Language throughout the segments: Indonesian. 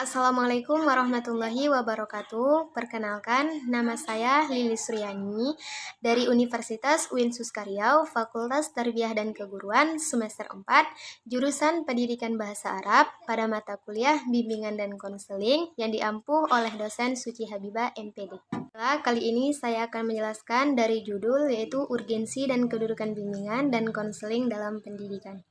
Assalamualaikum warahmatullahi wabarakatuh. Perkenalkan, nama saya Lili Suryani dari Universitas UIN Suskaryau, Fakultas Tarbiyah dan Keguruan, semester 4, jurusan Pendidikan Bahasa Arab pada mata kuliah Bimbingan dan Konseling yang diampuh oleh dosen Suci Habibah MPD. Kali ini saya akan menjelaskan dari judul yaitu urgensi dan kedudukan bimbingan dan konseling dalam pendidikan.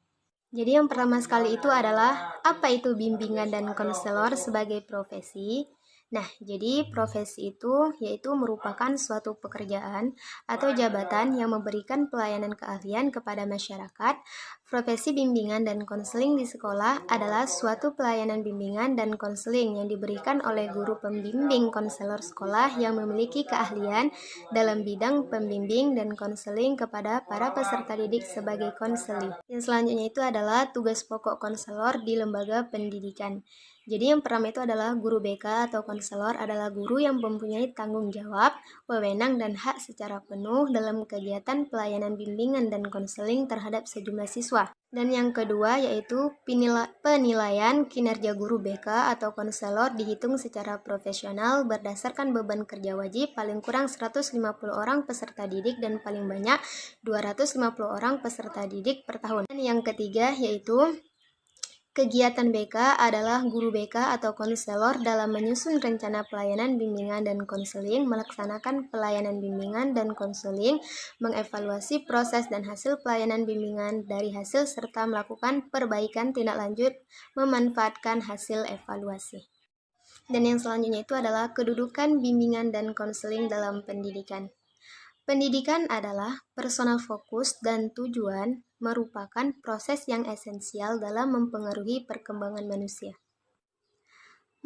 Jadi yang pertama sekali itu adalah apa itu bimbingan dan konselor sebagai profesi. Nah, jadi profesi itu yaitu merupakan suatu pekerjaan atau jabatan yang memberikan pelayanan keahlian kepada masyarakat. Profesi bimbingan dan konseling di sekolah adalah suatu pelayanan bimbingan dan konseling yang diberikan oleh guru pembimbing konselor sekolah yang memiliki keahlian dalam bidang pembimbing dan konseling kepada para peserta didik sebagai konseli. Yang selanjutnya itu adalah tugas pokok konselor di lembaga pendidikan. Jadi yang pertama itu adalah guru BK atau konselor adalah guru yang mempunyai tanggung jawab, wewenang dan hak secara penuh dalam kegiatan pelayanan bimbingan dan konseling terhadap sejumlah siswa. Dan yang kedua yaitu penilaian kinerja guru BK atau konselor dihitung secara profesional berdasarkan beban kerja wajib paling kurang 150 orang peserta didik dan paling banyak 250 orang peserta didik per tahun. Dan yang ketiga yaitu kegiatan BK adalah guru BK atau konselor dalam menyusun rencana pelayanan bimbingan dan konseling, melaksanakan pelayanan bimbingan dan konseling, mengevaluasi proses dan hasil pelayanan bimbingan dari hasil serta melakukan perbaikan tindak lanjut memanfaatkan hasil evaluasi. Dan yang selanjutnya itu adalah kedudukan bimbingan dan konseling dalam pendidikan. Pendidikan adalah personal fokus dan tujuan merupakan proses yang esensial dalam mempengaruhi perkembangan manusia.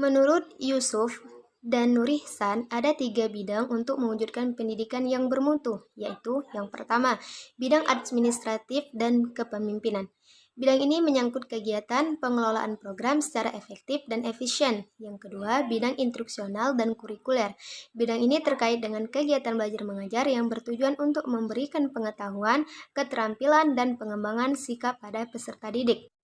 Menurut Yusuf dan Nurihsan, ada 3 bidang untuk mewujudkan pendidikan yang bermutu, yaitu yang pertama, bidang administratif dan kepemimpinan. Bidang ini menyangkut kegiatan pengelolaan program secara efektif dan efisien. Yang kedua, bidang instruksional dan kurikuler. Bidang ini terkait dengan kegiatan belajar mengajar yang bertujuan untuk memberikan pengetahuan, keterampilan, dan pengembangan sikap pada peserta didik.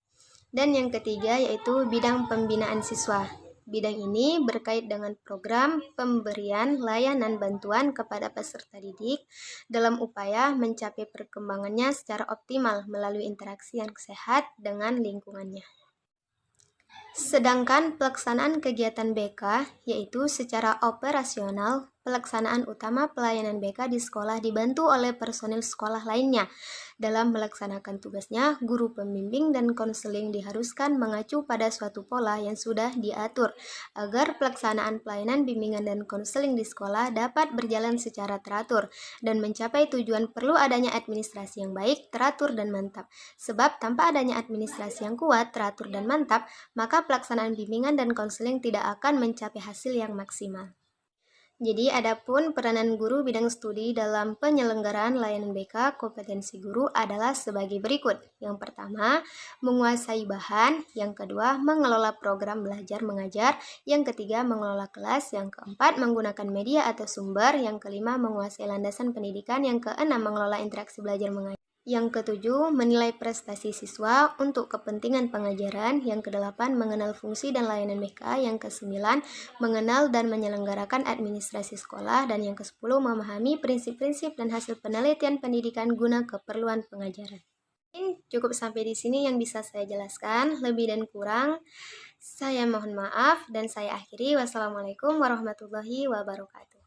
Dan yang ketiga yaitu bidang pembinaan siswa. Bidang ini berkait dengan program pemberian layanan bantuan kepada peserta didik dalam upaya mencapai perkembangannya secara optimal melalui interaksi yang sehat dengan lingkungannya. Sedangkan pelaksanaan kegiatan BK yaitu secara operasional, pelaksanaan utama pelayanan BK di sekolah dibantu oleh personil sekolah lainnya. Dalam melaksanakan tugasnya, guru pembimbing dan konseling diharuskan mengacu pada suatu pola yang sudah diatur agar pelaksanaan pelayanan bimbingan dan konseling di sekolah dapat berjalan secara teratur dan mencapai tujuan. Perlu adanya administrasi yang baik, teratur dan mantap. Sebab tanpa adanya administrasi yang kuat, teratur dan mantap, maka pelaksanaan bimbingan dan konseling tidak akan mencapai hasil yang maksimal. Jadi, adapun peranan guru bidang studi dalam penyelenggaraan layanan BK, kompetensi guru adalah sebagai berikut. Yang pertama, menguasai bahan. Yang kedua, mengelola program belajar mengajar. Yang ketiga, mengelola kelas. Yang keempat, menggunakan media atau sumber. Yang kelima, menguasai landasan pendidikan. Yang keenam, mengelola interaksi belajar mengajar. Yang ketujuh, menilai prestasi siswa untuk kepentingan pengajaran. Yang kedelapan, mengenal fungsi dan layanan BK. Yang kesembilan, mengenal dan menyelenggarakan administrasi sekolah. Dan yang kesepuluh, memahami prinsip-prinsip dan hasil penelitian pendidikan guna keperluan pengajaran. Cukup sampai di sini yang bisa saya jelaskan. Lebih dan kurang, saya mohon maaf dan saya akhiri. Wassalamualaikum warahmatullahi wabarakatuh.